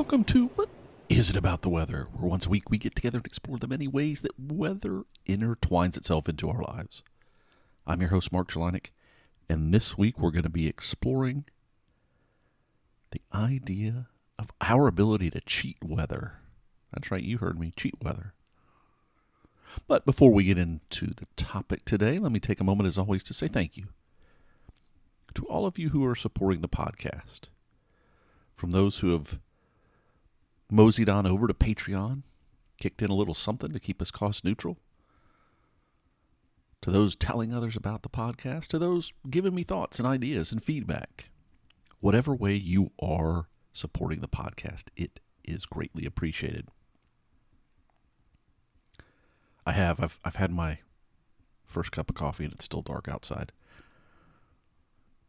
welcome to What Is It About the Weather, where once a week we get together and explore the many ways that weather intertwines itself into our lives. I'm your host, Mark Jelinek, and this week we're going to be exploring the idea of our ability to cheat weather. That's right, you heard me, cheat weather. But before we get into the topic today, let me take a moment, as always, to say thank you to all of you who are supporting the podcast. From those who have moseyed on over to Patreon, kicked in a little something to keep us cost neutral, to those telling others about the podcast, to those giving me thoughts and ideas and feedback. Whatever way you are supporting the podcast, it is greatly appreciated. I've had my first cup of coffee and it's still dark outside.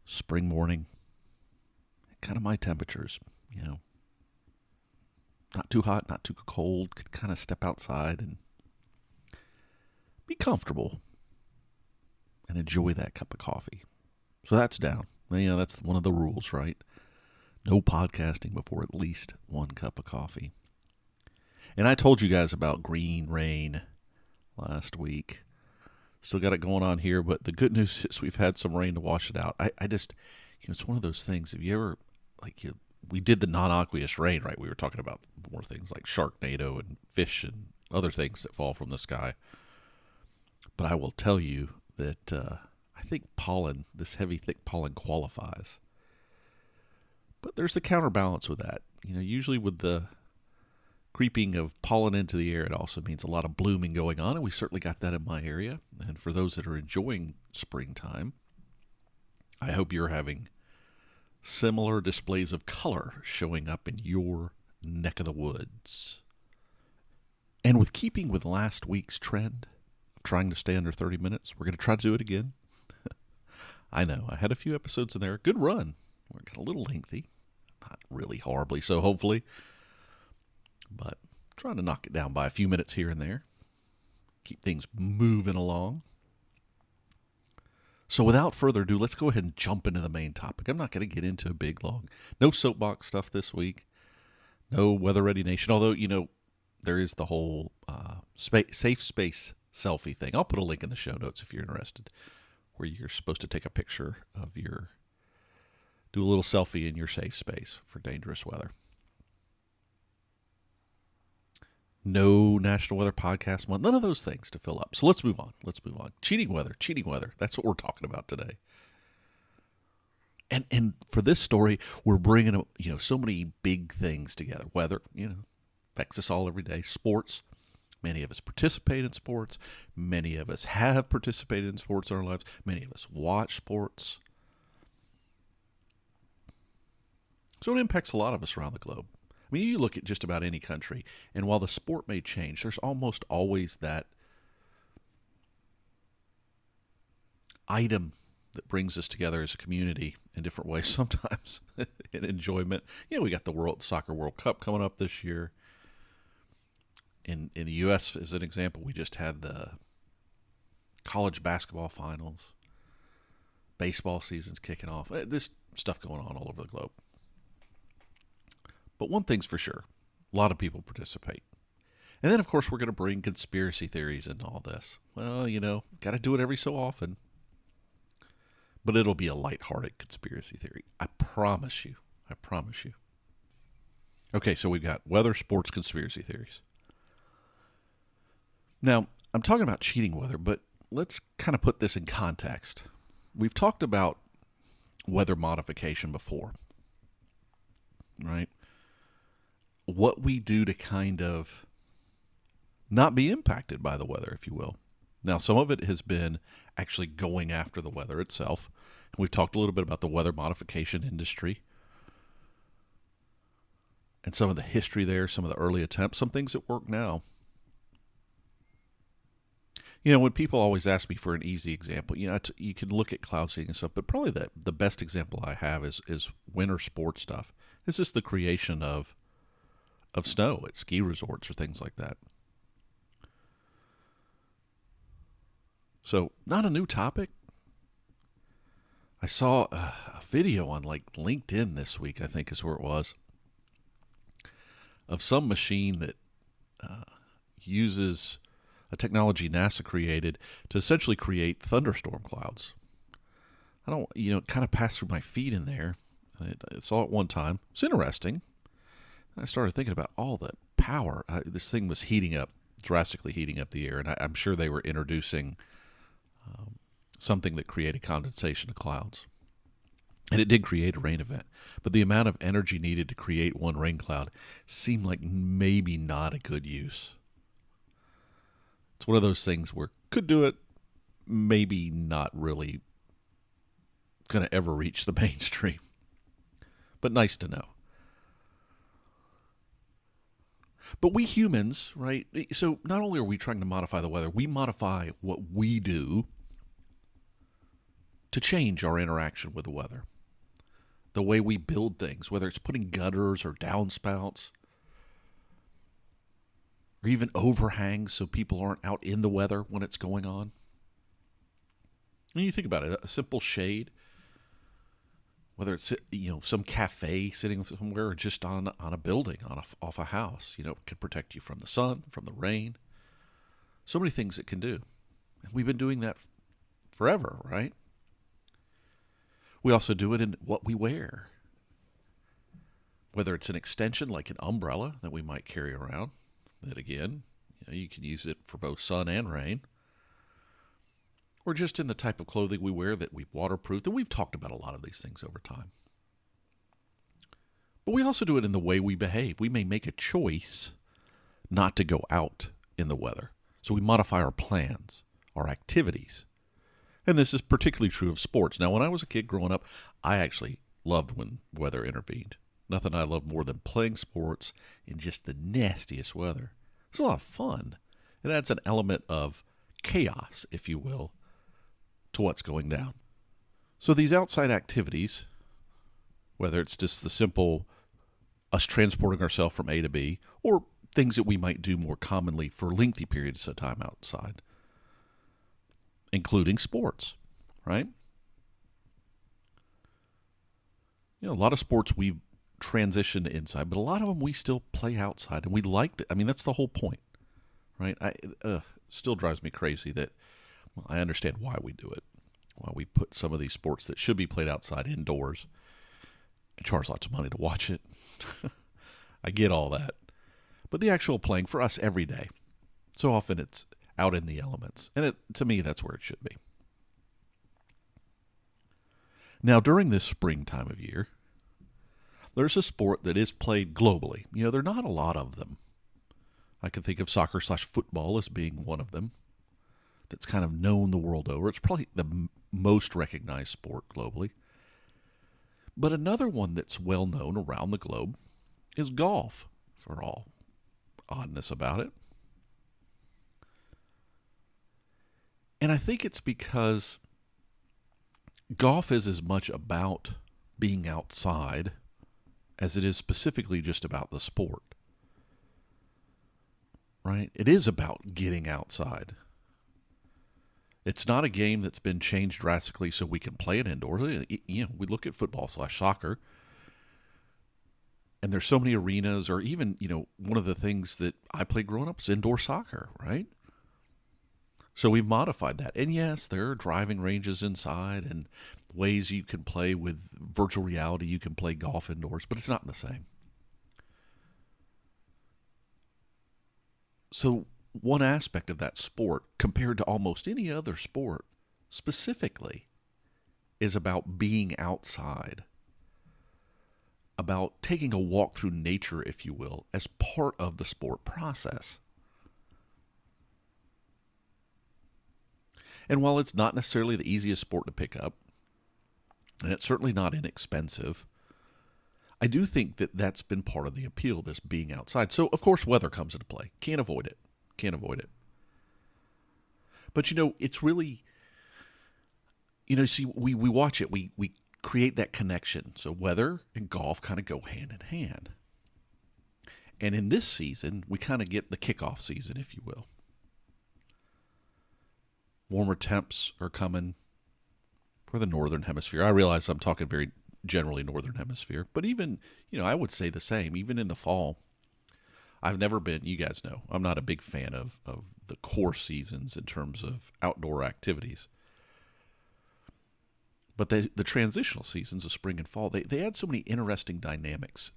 Spring morning, kind of my temperatures, not too hot, not too cold, could kind of step outside and be comfortable and enjoy that cup of coffee. So that's down. Well, that's one of the rules, right? No podcasting before at least one cup of coffee. And I told you guys about green rain last week. Still got it going on here, but the good news is we've had some rain to wash it out. I just, it's one of those things. If you ever, we did the non-aqueous rain, right? We were talking about more things like Sharknado and fish and other things that fall from the sky. But I will tell you that I think pollen, this heavy, thick pollen, qualifies. But there's the counterbalance with that. Usually with the creeping of pollen into the air, it also means a lot of blooming going on, and we certainly got that in my area. And for those that are enjoying springtime, I hope you're having similar displays of color showing up in your neck of the woods. And with keeping with last week's trend of trying to stay under 30 minutes, we're going to try to do it again. I know, I had a few episodes in there. Good run. We're a little lengthy. Not really horribly so, hopefully. But trying to knock it down by a few minutes here and there. Keep things moving along. So without further ado, let's go ahead and jump into the main topic. I'm not going to get into a big, long, no soapbox stuff this week. No Weather Ready Nation. Although, there is the whole SafeSpaceSelfie thing. I'll put a link in the show notes if you're interested, where you're supposed to take a picture of do a little selfie in your safe space for dangerous weather. No National Weather Podcast Month. None of those things to fill up. So let's move on. Cheating weather. That's what we're talking about today. And for this story, we're bringing so many big things together. Weather, affects us all every day. Sports. Many of us participate in sports. Many of us have participated in sports in our lives. Many of us watch sports. So it impacts a lot of us around the globe. I mean, you look at just about any country, and while the sport may change, there's almost always that item that brings us together as a community in different ways, sometimes in enjoyment. We got the Soccer World Cup coming up this year. In the U.S., as an example, we just had the college basketball finals. Baseball season's kicking off. This stuff going on all over the globe. But one thing's for sure, a lot of people participate. And then, of course, we're going to bring conspiracy theories into all this. Well, got to do it every so often. But it'll be a lighthearted conspiracy theory. I promise you. Okay, so we've got weather, sports, conspiracy theories. Now, I'm talking about cheating weather, but let's kind of put this in context. We've talked about weather modification before, right? What we do to kind of not be impacted by the weather, if you will. Now, some of it has been actually going after the weather itself. We've talked a little bit about the weather modification industry and some of the history there, some of the early attempts, some things that work now. When people always ask me for an easy example, you can look at cloud seeding and stuff, but probably the best example I have is winter sports stuff. This is the creation of snow at ski resorts or things like that. So, not a new topic. I saw a video on LinkedIn this week, I think is where it was. of some machine that uses a technology NASA created to essentially create thunderstorm clouds. I don't, it kind of passed through my feed in there. I saw it one time. It's interesting. I started thinking about all the power. This thing was heating up, drastically heating up the air, and I'm sure they were introducing something that created condensation of clouds. And it did create a rain event. But the amount of energy needed to create one rain cloud seemed like maybe not a good use. It's one of those things where could do it, maybe not really going to ever reach the mainstream. But nice to know. But we humans, right? So not only are we trying to modify the weather, we modify what we do to change our interaction with the weather. The way we build things, whether it's putting gutters or downspouts, or even overhangs so people aren't out in the weather when it's going on. And you think about it, a simple shade, whether it's some cafe sitting somewhere or just on a building, off a house, can protect you from the sun, from the rain. So many things it can do. And we've been doing that forever, right? We also do it in what we wear. Whether it's an extension like an umbrella that we might carry around, that again, you can use it for both sun and rain. Or just in the type of clothing we wear that we've waterproofed. And we've talked about a lot of these things over time. But we also do it in the way we behave. We may make a choice not to go out in the weather. So we modify our plans, our activities. And this is particularly true of sports. Now, when I was a kid growing up, I actually loved when weather intervened. Nothing I loved more than playing sports in just the nastiest weather. It's a lot of fun. It adds an element of chaos, if you will, to what's going down. So these outside activities, whether it's just the simple us transporting ourselves from A to B, or things that we might do more commonly for lengthy periods of time outside, including sports, right? A lot of sports we've transitioned inside, but a lot of them we still play outside, and we like it. I mean, that's the whole point, right? Still drives me crazy that, I understand why we do it, why we put some of these sports that should be played outside indoors and charge lots of money to watch it. I get all that. But the actual playing for us every day, so often it's out in the elements. And to me, that's where it should be. Now, during this spring time of year, there's a sport that is played globally. There are not a lot of them. I can think of soccer/football as being one of them that's kind of known the world over. It's probably the most recognized sport globally. But another one that's well known around the globe is golf, for all oddness about it. And I think it's because golf is as much about being outside as it is specifically just about the sport. Right? It is about getting outside. It's not a game that's been changed drastically so we can play it indoors. We look at football/soccer, and there's so many arenas, or even, one of the things that I played growing up is indoor soccer, right? So we've modified that. And yes, there are driving ranges inside and ways you can play with virtual reality. You can play golf indoors, but it's not the same. So one aspect of that sport, compared to almost any other sport, specifically, is about being outside, about taking a walk through nature, if you will, as part of the sport process. And while it's not necessarily the easiest sport to pick up, and it's certainly not inexpensive, I do think that that's been part of the appeal, this being outside. So, of course, weather comes into play. Can't avoid it. But, it's really, see, we watch it. We create that connection. So weather and golf kind of go hand in hand. And in this season, we kind of get the kickoff season, if you will. Warmer temps are coming for the northern hemisphere. I realize I'm talking very generally northern hemisphere, but even, I would say the same. Even in the fall, I've never been, you guys know, I'm not a big fan of the course seasons in terms of outdoor activities. But the transitional seasons of spring and fall, they add so many interesting dynamics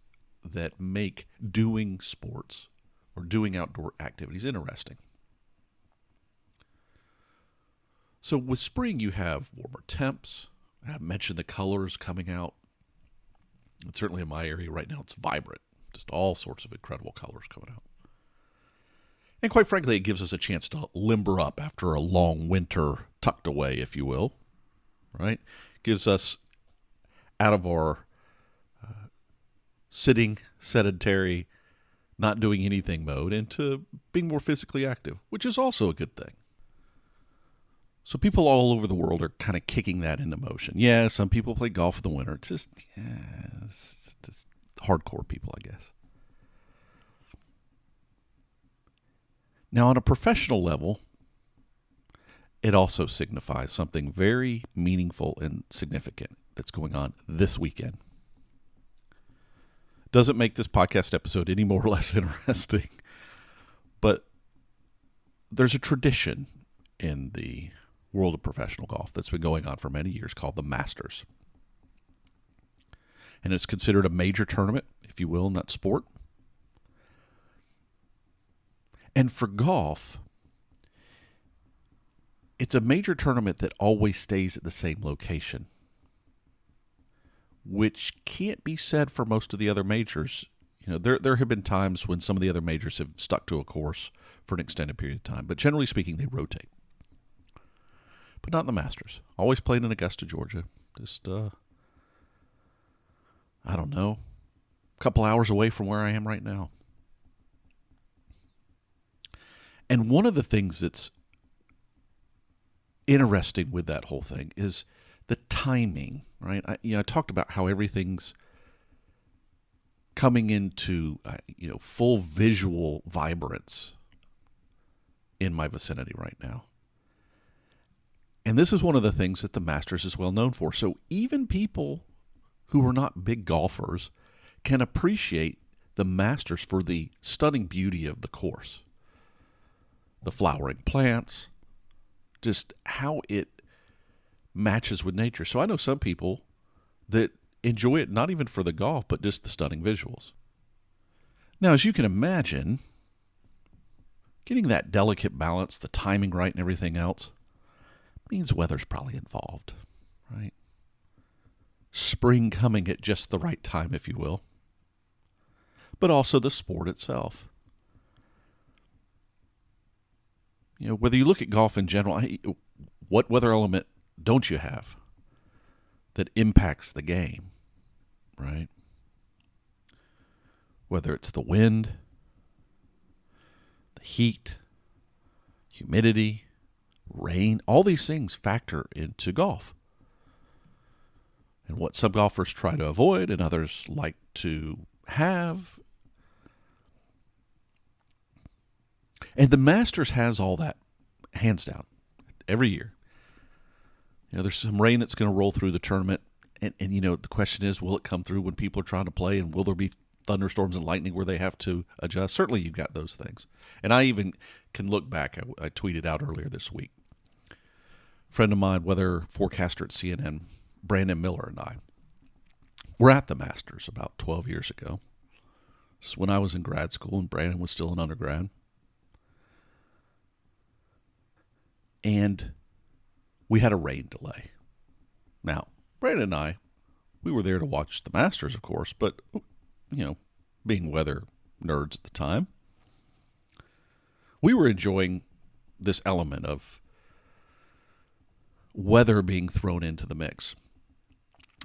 that make doing sports or doing outdoor activities interesting. So with spring, you have warmer temps. I mentioned the colors coming out. And certainly in my area right now, it's vibrant. Just all sorts of incredible colors coming out. And quite frankly, it gives us a chance to limber up after a long winter tucked away, if you will. Right? Gives us out of our sitting, sedentary, not doing anything mode into being more physically active, which is also a good thing. So people all over the world are kind of kicking that into motion. Yeah, some people play golf in the winter. It's just hardcore people, I guess. Now, on a professional level, it also signifies something very meaningful and significant that's going on this weekend. Doesn't make this podcast episode any more or less interesting, but there's a tradition in the world of professional golf that's been going on for many years called the Masters. And it's considered a major tournament, if you will, in that sport. And for golf, it's a major tournament that always stays at the same location, which can't be said for most of the other majors. You know, there have been times when some of the other majors have stuck to a course for an extended period of time, but generally speaking, they rotate. But not in the Masters. Always played in Augusta, Georgia. Just, I don't know, a couple hours away from where I am right now. And one of the things that's interesting with that whole thing is the timing, right? I talked about how everything's coming into, full visual vibrance in my vicinity right now. And this is one of the things that the Masters is well known for. So even people who are not big golfers can appreciate the Masters for the stunning beauty of the course. The flowering plants, just how it matches with nature. So I know some people that enjoy it not even for the golf, but just the stunning visuals. Now, as you can imagine, getting that delicate balance, the timing right and everything else, means weather's probably involved, right? Spring coming at just the right time, if you will. But also the sport itself. You know, whether you look at golf in general, what weather element don't you have that impacts the game, right? Whether it's the wind, the heat, humidity, rain, all these things factor into golf. And what some golfers try to avoid and others like to have. And the Masters has all that, hands down, every year. You know, there's some rain that's going to roll through the tournament. And the question is, will it come through when people are trying to play? And will there be thunderstorms and lightning where they have to adjust? Certainly you've got those things. And I even can look back. I tweeted out earlier this week. A friend of mine, weather forecaster at CNN, Brandon Miller, and I were at the Masters about 12 years ago. This is when I was in grad school and Brandon was still an undergrad. And we had a rain delay. Now, Brandon and I, we were there to watch the Masters, of course, but, being weather nerds at the time, we were enjoying this element of weather being thrown into the mix.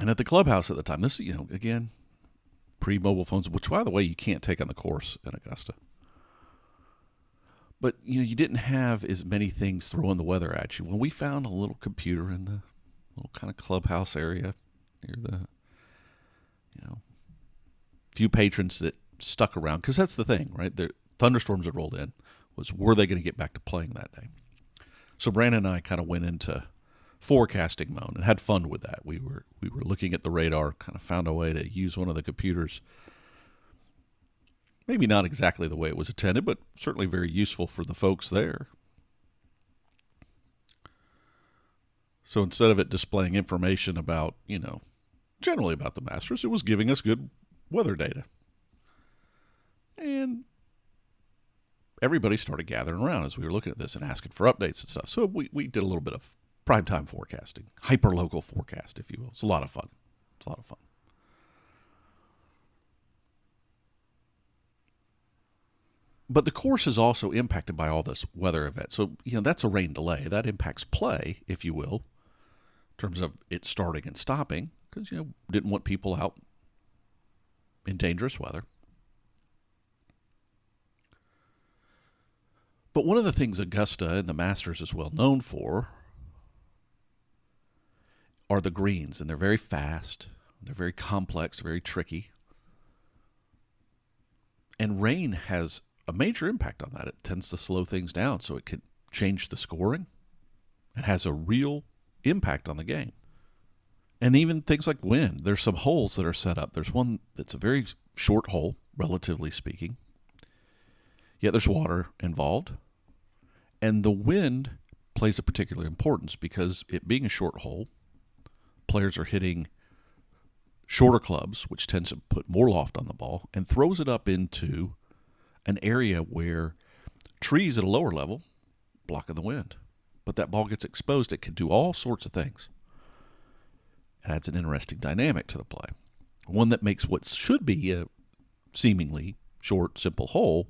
And at the clubhouse at the time, this, again, pre-mobile phones, which, by the way, you can't take on the course in Augusta. But, you didn't have as many things throwing the weather at you. Well, we found a little computer in the little kind of clubhouse area near the, few patrons that stuck around. Because that's the thing, right? The thunderstorms that rolled in was, were they going to get back to playing that day? So Brandon and I kind of went into forecasting mode and had fun with that. We were looking at the radar, kind of found a way to use one of the computers Maybe not exactly the way it was intended, but certainly very useful for the folks there. So instead of it displaying information about, generally about the Masters, it was giving us good weather data. And everybody started gathering around as we were looking at this and asking for updates and stuff. So we did a little bit of primetime forecasting, hyper-local forecast, if you will. It's a lot of fun. But the course is also impacted by all this weather event. So, that's a rain delay. That impacts play, if you will, in terms of it starting and stopping, because, didn't want people out in dangerous weather. But one of the things Augusta and the Masters is well known for are the greens, and they're very fast, they're very complex, very tricky. And rain has a major impact on that. It tends to slow things down, so it can change the scoring. It has a real impact on the game. And even things like wind. There's some holes that are set up. There's one that's a very short hole, relatively speaking. Yet there's water involved. And the wind plays a particular importance because it being a short hole, players are hitting shorter clubs, which tends to put more loft on the ball, and throws it up into an area where trees at a lower level blocking the wind. But that ball gets exposed. It can do all sorts of things. It adds an interesting dynamic to the play. One that makes what should be a seemingly short, simple hole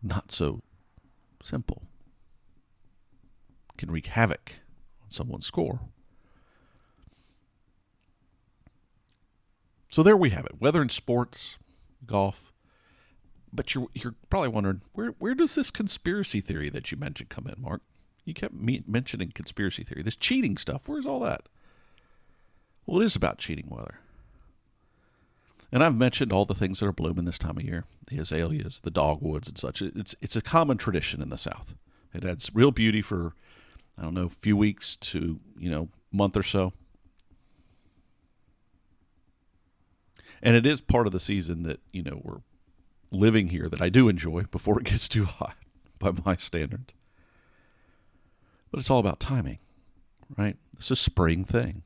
not so simple. Can wreak havoc on someone's score. So there we have it. Weather and sports, golf. But you're probably wondering, where does this conspiracy theory that you mentioned come in, Mark? You kept mentioning conspiracy theory. This cheating stuff, where's all that? Well, it is about cheating weather. And I've mentioned all the things that are blooming this time of year. The azaleas, the dogwoods and such. It's a common tradition in the South. It adds real beauty for, a few weeks to, month or so. And it is part of the season that, we're living here that I do enjoy before it gets too hot by my standards. But it's all about timing, right? It's a spring thing.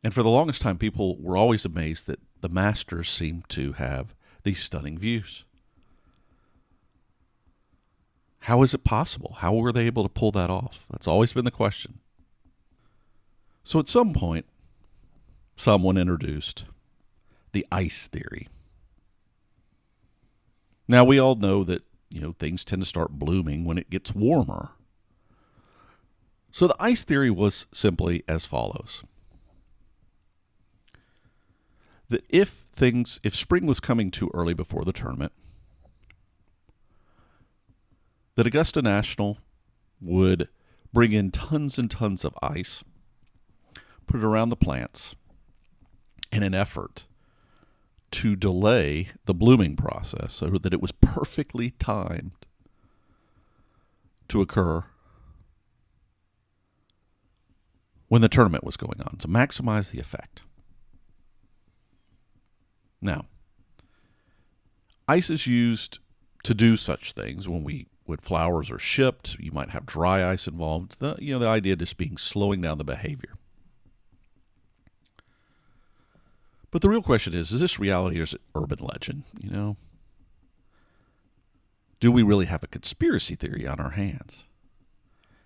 And for the longest time, people were always amazed that the Masters seemed to have these stunning views. How is it possible? How were they able to pull that off? That's always been the question. So at some point, someone introduced the ice theory. Now, we all know that, things tend to start blooming when it gets warmer. So the ice theory was simply as follows. That if spring was coming too early before the tournament, that Augusta National would bring in tons and tons of ice, put it around the plants in an effort to delay the blooming process so that it was perfectly timed to occur when the tournament was going on, to maximize the effect. Now, ice is used to do such things when flowers are shipped. You might have dry ice involved. The idea just being slowing down the behavior. But the real question is this reality or is it urban legend? Do we really have a conspiracy theory on our hands?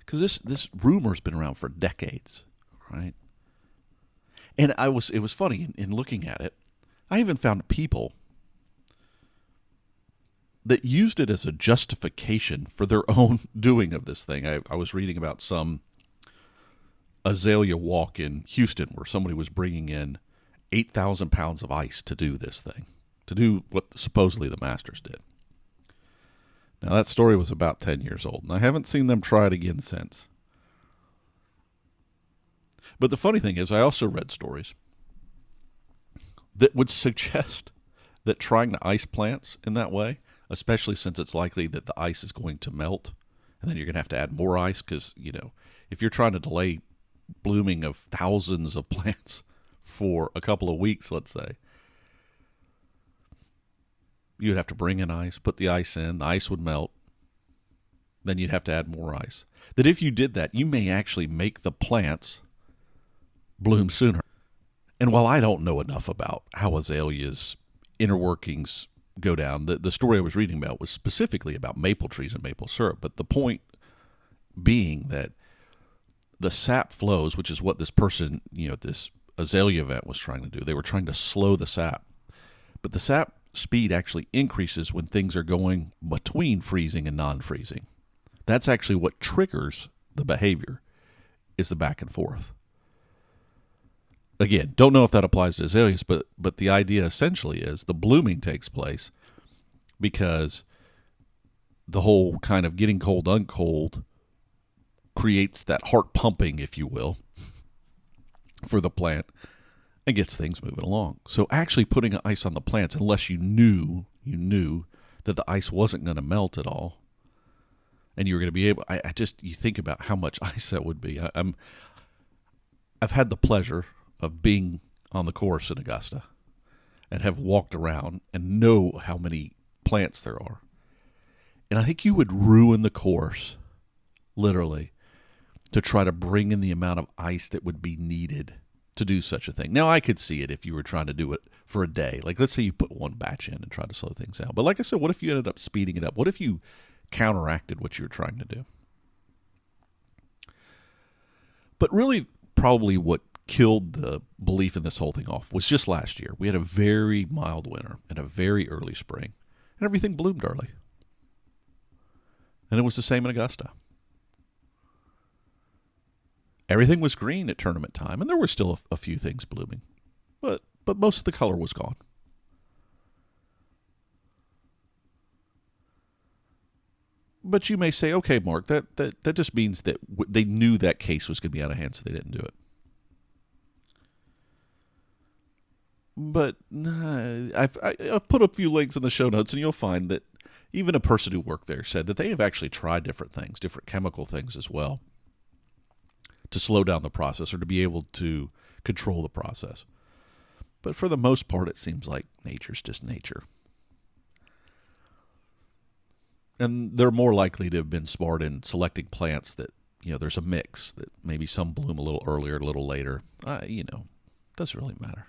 Because this rumor's been around for decades, right? And it was funny in looking at it. I even found people that used it as a justification for their own doing of this thing. I was reading about some azalea walk in Houston where somebody was bringing in 8,000 pounds of ice to do this thing, to do what supposedly the Masters did. Now, that story was about 10 years old, and I haven't seen them try it again since. But the funny thing is, I also read stories that would suggest that trying to ice plants in that way, especially since it's likely that the ice is going to melt, and then you're going to have to add more ice because, if you're trying to delay blooming of thousands of plants for a couple of weeks, let's say, you'd have to bring in ice, put the ice in, the ice would melt, then you'd have to add more ice. That if you did that, you may actually make the plants bloom sooner. And while I don't know enough about how azaleas' inner workings go down, the story I was reading about was specifically about maple trees and maple syrup. But the point being that the sap flows, which is what this person, this azalea event was trying to do. They were trying to slow the sap. But the sap speed actually increases when things are going between freezing and non-freezing. That's actually what triggers the behavior, is the back and forth. Again, don't know if that applies to azaleas, but the idea essentially is the blooming takes place because the whole kind of getting cold, uncold creates that heart pumping, if you will, for the plant and gets things moving along. So actually putting ice on the plants, unless you knew that the ice wasn't going to melt at all, and you were going to be able, you think about how much ice that would be. I've had the pleasure of being on the course in Augusta and have walked around and know how many plants there are. And I think you would ruin the course, literally, to try to bring in the amount of ice that would be needed to do such a thing. Now, I could see it if you were trying to do it for a day. Like, let's say you put one batch in and try to slow things down. But like I said, what if you ended up speeding it up? What if you counteracted what you were trying to do? But really, probably what killed the belief in this whole thing off was just last year. We had a very mild winter and a very early spring, and everything bloomed early. And it was the same in Augusta. Everything was green at tournament time, and there were still a few things blooming, but most of the color was gone. But you may say, okay, Mark, that just means that they knew that case was going to be out of hand, so they didn't do it. But I've put a few links in the show notes, and you'll find that even a person who worked there said that they have actually tried different things, different chemical things as well, to slow down the process or to be able to control the process. But for the most part, it seems like nature's just nature. And they're more likely to have been smart in selecting plants that, there's a mix, that maybe some bloom a little earlier, a little later. Doesn't really matter.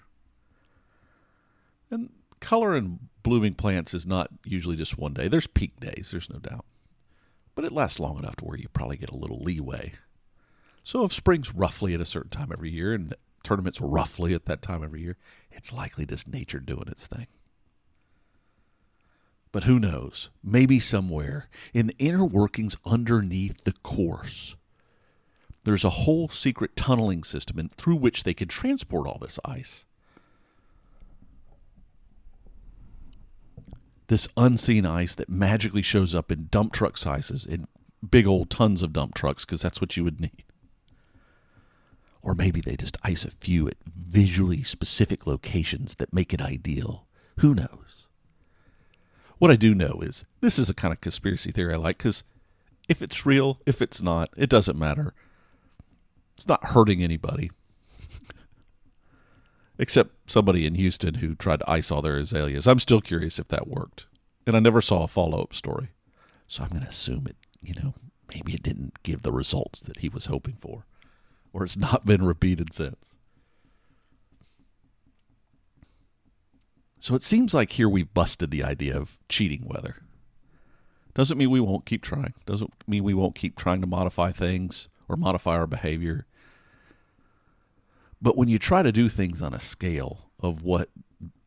And color in blooming plants is not usually just one day. There's peak days, there's no doubt. But it lasts long enough to where you probably get a little leeway. So if spring's roughly at a certain time every year and the tournament's roughly at that time every year, it's likely just nature doing its thing. But who knows? Maybe somewhere in the inner workings underneath the course, there's a whole secret tunneling system through which they can transport all this ice. This unseen ice that magically shows up in dump truck sizes, in big old tons of dump trucks, because that's what you would need. Or maybe they just ice a few at visually specific locations that make it ideal. Who knows? What I do know is this is a kind of conspiracy theory I like, because if it's real, if it's not, it doesn't matter. It's not hurting anybody. Except somebody in Houston who tried to ice all their azaleas. I'm still curious if that worked. And I never saw a follow-up story. So I'm going to assume it, maybe it didn't give the results that he was hoping for. Or it's not been repeated since. So it seems like here we've busted the idea of cheating weather. Doesn't mean we won't keep trying. Doesn't mean we won't keep trying to modify things or modify our behavior. But when you try to do things on a scale of what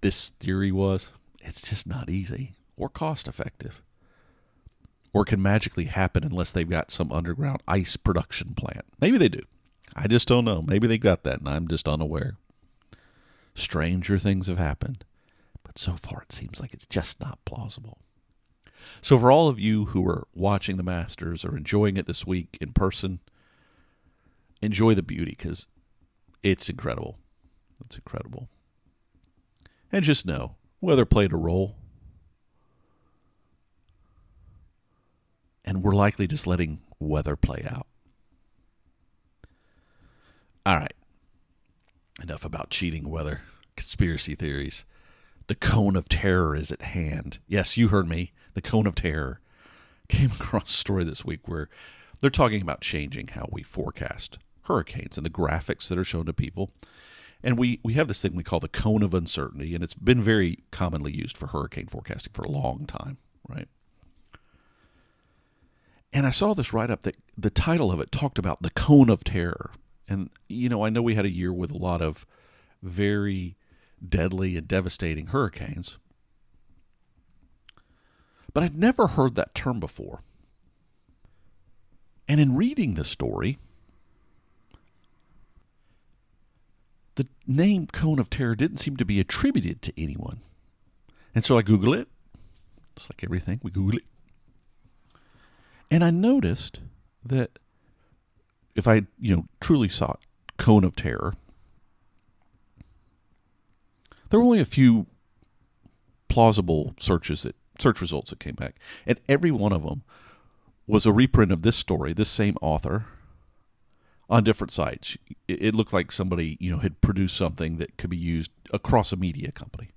this theory was, it's just not easy or cost effective. Or can magically happen unless they've got some underground ice production plant. Maybe they do. I just don't know. Maybe they got that and I'm just unaware. Stranger things have happened. But so far it seems like it's just not plausible. So for all of you who are watching the Masters or enjoying it this week in person, enjoy the beauty, because it's incredible. It's incredible. And just know, weather played a role. And we're likely just letting weather play out. All right. Enough about cheating weather, conspiracy theories. The cone of terror is at hand. Yes, you heard me. The cone of terror. Came across a story this week where they're talking about changing how we forecast hurricanes and the graphics that are shown to people. And we have this thing we call the cone of uncertainty, and it's been very commonly used for hurricane forecasting for a long time, right? And I saw this write-up that the title of it talked about the cone of terror. And, I know we had a year with a lot of very deadly and devastating hurricanes. But I'd never heard that term before. And in reading the story, the name Cone of Terror didn't seem to be attributed to anyone. And so I Googled it. It's like everything, we Google it. And I noticed that if I, truly sought Cone of Terror, there were only a few plausible search results that came back. And every one of them was a reprint of this story, this same author, on different sites. It looked like somebody, had produced something that could be used across a media company.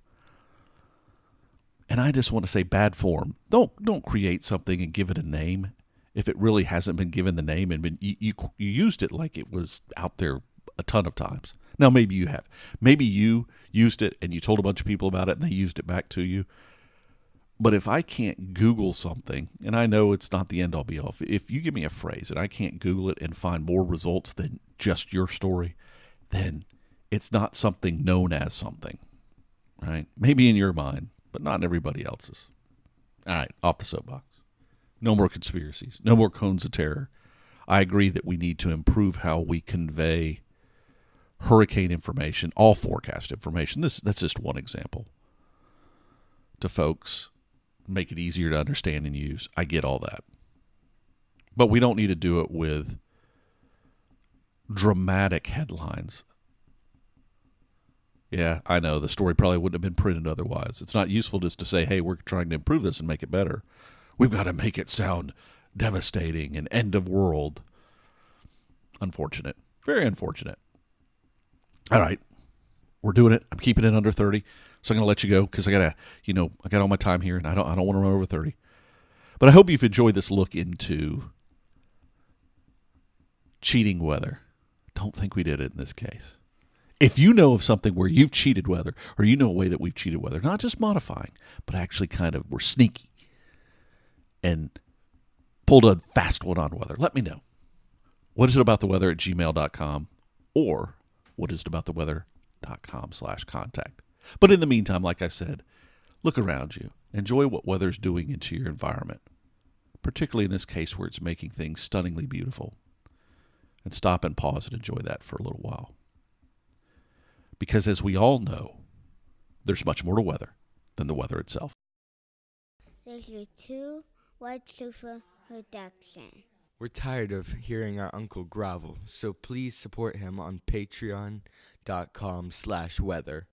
And I just want to say, bad form. Don't create something and give it a name if it really hasn't been given the name and you used it like it was out there a ton of times. Now, maybe you have. Maybe you used it and you told a bunch of people about it and they used it back to you. But if I can't Google something, and I know it's not the end-all be-all, if you give me a phrase and I can't Google it and find more results than just your story, then it's not something known as something, right? Maybe in your mind, but not in everybody else's. All right, off the soapbox. No more conspiracies. No more cones of terror. I agree that we need to improve how we convey hurricane information, all forecast information. That's just one example. To folks, make it easier to understand and use. I get all that. But we don't need to do it with dramatic headlines. Yeah, I know. The story probably wouldn't have been printed otherwise. It's not useful just to say, hey, we're trying to improve this and make it better. We've got to make it sound devastating and end of world. Unfortunate. Very unfortunate. All right. We're doing it. I'm keeping it under 30. So I'm going to let you go because I got all my time here and I don't want to run over 30. But I hope you've enjoyed this look into cheating weather. Don't think we did it in this case. If you know of something where you've cheated weather, or you know a way that we've cheated weather, not just modifying, but actually kind of we're sneaky and pulled a fast one on weather, let me know. What is it about the weather at gmail.com or what is it about the weather.com/contact. But in the meantime, like I said, look around you. Enjoy what weather's doing into your environment, particularly in this case where it's making things stunningly beautiful. And stop and pause and enjoy that for a little while. Because as we all know, there's much more to weather than the weather itself. This is WIIATWEP093 production. We're tired of hearing our uncle grovel, so please support him on patreon.com/weather.